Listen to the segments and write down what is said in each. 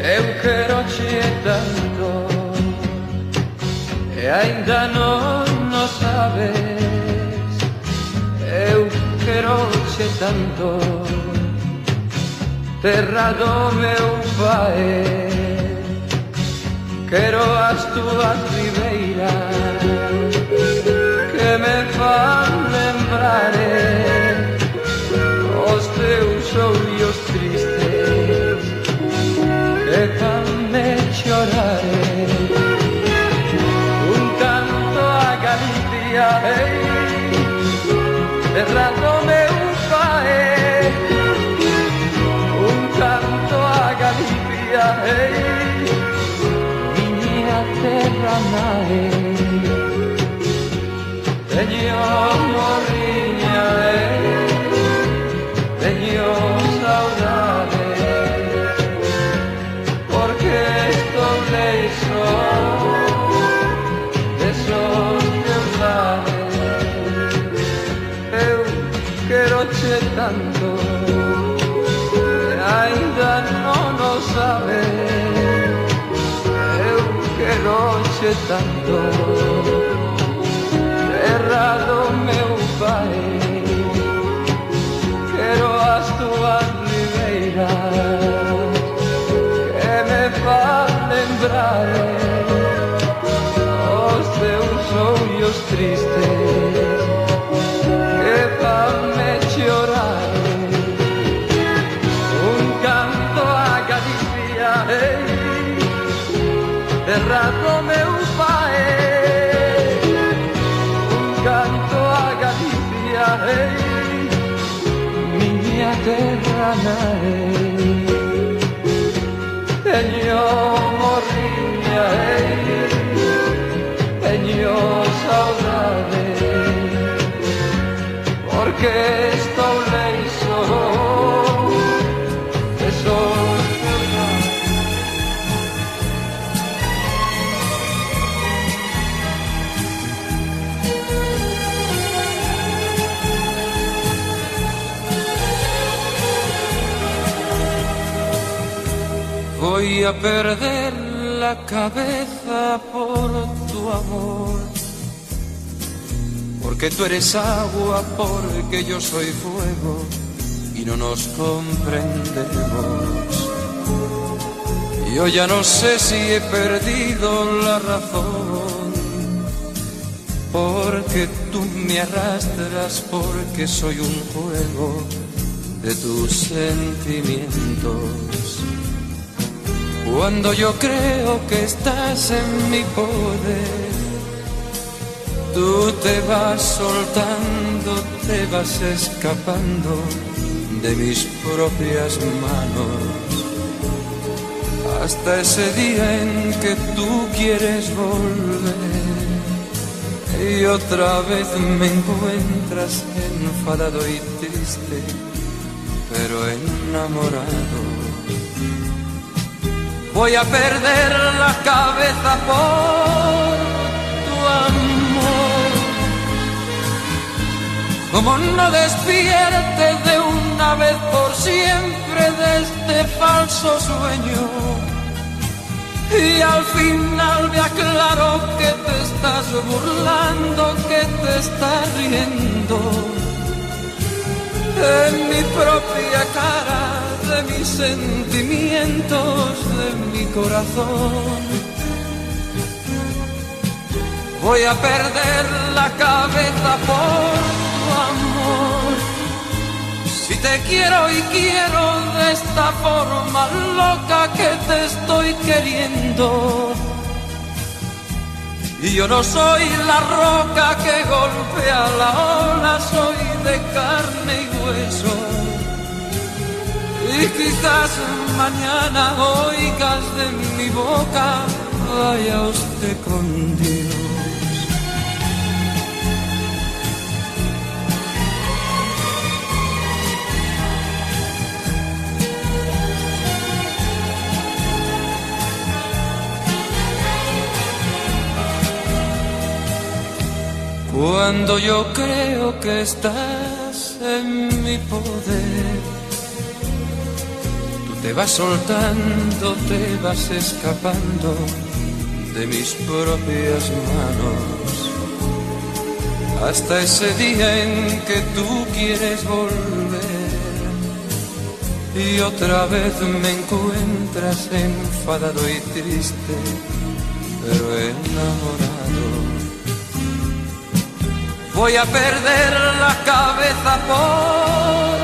Eu queroche tanto e ainda non sabes. Eu queroche tanto, terra do meu pai. Quero as túas ribeiras que me fan lembrar os teus ollos tristes que fanme chorar. Un canto a Galicia, terra do meu pai. Un canto a Galicia, miña terra nai. Teño morriña, teño saudade, porque estou leixo desos teus lares. Eu queroche tanto e ainda non o sabes. Eu queroche tanto, terra do meu pai. Quero as túas ribeiras que me fan lembrar os teus ollos tristes que fanme chorar. Un canto a Galicia, terra do meu pai. Canto a Galicia, miña terra nai. Teño morriña, teño saudade, porque estou leixo desos. Voy a perder la cabeza por tu amor, porque tú eres agua, porque yo soy fuego y no nos comprendemos. Yo ya no sé si he perdido la razón, porque tú me arrastras, porque soy un juego de tus sentimientos. Cuando yo creo que estás en mi poder, tú te vas soltando, te vas escapando de mis propias manos, hasta ese día en que tú quieres volver y otra vez me encuentras enfadado y triste, pero enamorado. Voy a perder la cabeza por tu amor. Como no despierte de una vez por siempre de este falso sueño, y al final me aclaro que te estás burlando, que te estás riendo de mi propia cara, de mis sentimientos, de mi corazón. Voy a perder la cabeza por tu amor. Si te quiero y quiero de esta forma loca que te estoy queriendo. Y yo no soy la roca que golpea la ola, soy de carne y hueso. Y quizás mañana oigas de mi boca, vaya usted con Dios. Cuando yo creo que estás en mi poder, tú te vas soltando, te vas escapando de mis propias manos, hasta ese día en que tú quieres volver y otra vez me encuentras enfadado y triste, pero enamorado. Voy a perder la cabeza por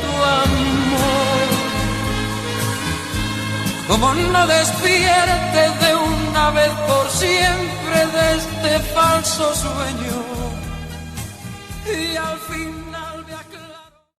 tu amor. Como no despierte de una vez por siempre de este falso sueño y al fin